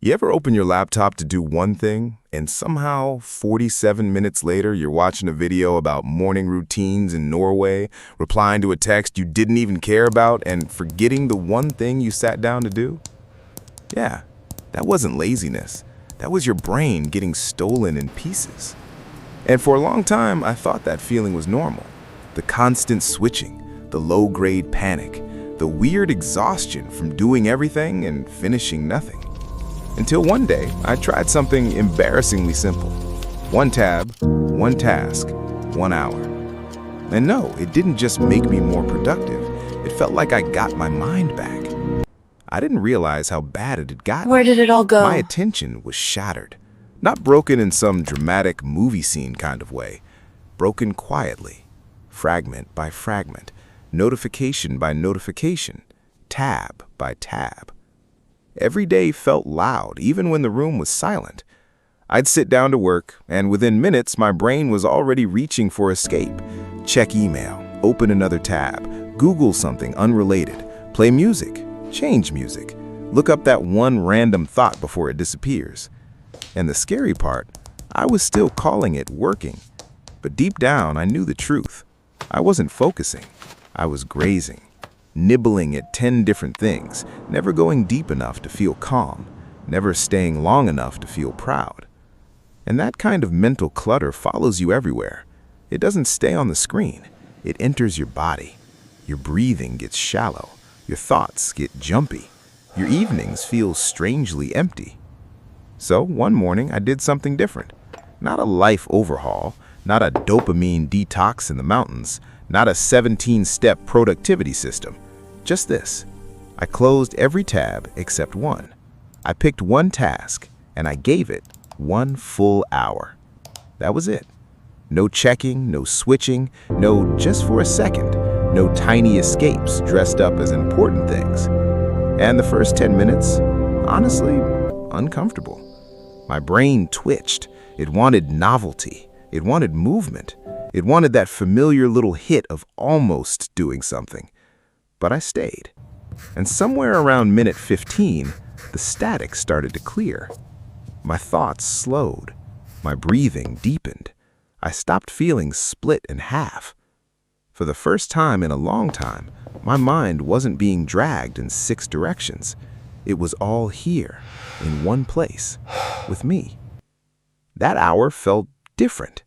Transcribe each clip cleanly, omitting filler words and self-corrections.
You ever open your laptop to do one thing, and somehow 47 minutes later you're watching a video about morning routines in Norway, replying to a text you didn't even care about, and forgetting the one thing you sat down to do? Yeah, that wasn't laziness. That was your brain getting stolen in pieces. And for a long time, I thought that feeling was normal. The constant switching, the low-grade panic, the weird exhaustion from doing everything and finishing nothing. Until one day, I tried something embarrassingly simple. One tab, one task, 1 hour. And no, it didn't just make me more productive. It felt like I got my mind back. I didn't realize how bad it had gotten. Where did it all go? My attention was shattered. Not broken in some dramatic movie scene kind of way. Broken quietly, fragment by fragment, notification by notification, tab by tab. Every day felt loud, even when the room was silent. I'd sit down to work, and within minutes, my brain was already reaching for escape. Check email, open another tab, Google something unrelated, play music, change music, look up that one random thought before it disappears. And the scary part, I was still calling it working. But deep down, I knew the truth. I wasn't focusing. I was grazing. Nibbling at 10 different things, never going deep enough to feel calm, never staying long enough to feel proud. And that kind of mental clutter follows you everywhere. It doesn't stay on the screen. It enters your body. Your breathing gets shallow. Your thoughts get jumpy. Your evenings feel strangely empty. So one morning, I did something different. Not a life overhaul, not a dopamine detox in the mountains, not a 17-step productivity system. Just this. I closed every tab except one. I picked one task, and I gave it 1 full hour. That was it. No checking, no switching, no just for a second, no tiny escapes dressed up as important things. And the first 10 minutes, honestly, uncomfortable. My brain twitched. It wanted novelty. It wanted movement. It wanted that familiar little hit of almost doing something. But I stayed. And somewhere around minute 15, the static started to clear. My thoughts slowed. My breathing deepened. I stopped feeling split in half. For the first time in a long time, my mind wasn't being dragged in 6 directions. It was all here, in one place, with me. That hour felt different.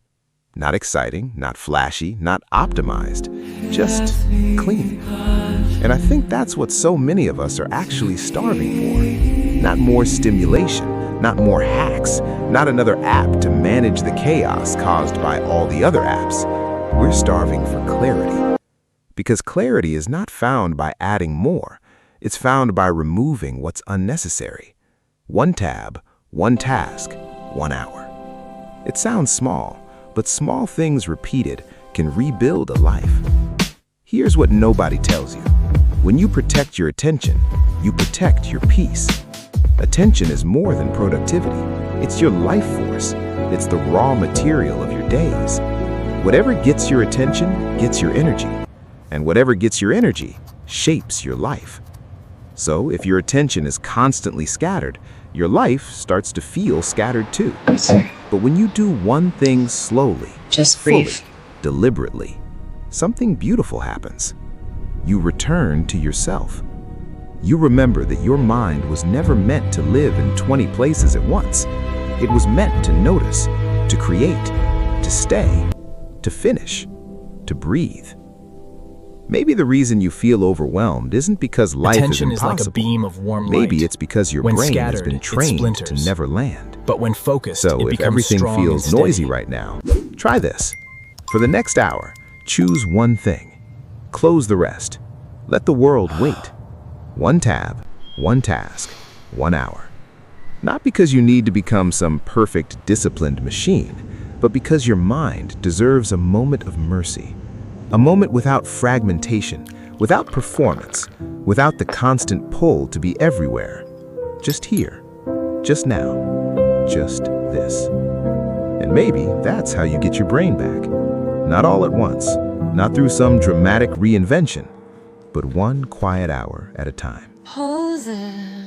Not exciting, not flashy, not optimized, just clean. And I think that's what so many of us are actually starving for. Not more stimulation, not more hacks, not another app to manage the chaos caused by all the other apps. We're starving for clarity. Because clarity is not found by adding more. It's found by removing what's unnecessary. 1 tab, 1 task, 1 hour. It sounds small, but small things repeated can rebuild a life. Here's what nobody tells you. When you protect your attention, you protect your peace. Attention is more than productivity. It's your life force. It's the raw material of your days. Whatever gets your attention gets your energy. And whatever gets your energy shapes your life. So if your attention is constantly scattered, your life starts to feel scattered too. But when you do one thing slowly, Just fully, breathe. deliberately, something beautiful happens. You return to yourself. You remember that your mind was never meant to live in 20 places at once. It was meant to notice, to create, to stay, to finish, to breathe. Maybe the reason you feel overwhelmed isn't because life Attention is is like impossible. a beam of warm light. Maybe it's because your When brain has scattered, been it trained to splinters. never land. But when focused, So it if becomes everything strong feels and steady. noisy right now, try this. For the next hour, choose one thing. Close the rest. Let the world wait. 1 tab, 1 task, 1 hour. Not because you need to become some perfect, disciplined machine, but because your mind deserves a moment of mercy. A moment without fragmentation, without performance, without the constant pull to be everywhere. Just here, just now, just this. And maybe that's how you get your brain back. Not all at once, not through some dramatic reinvention, but one quiet hour at a time. Pose it.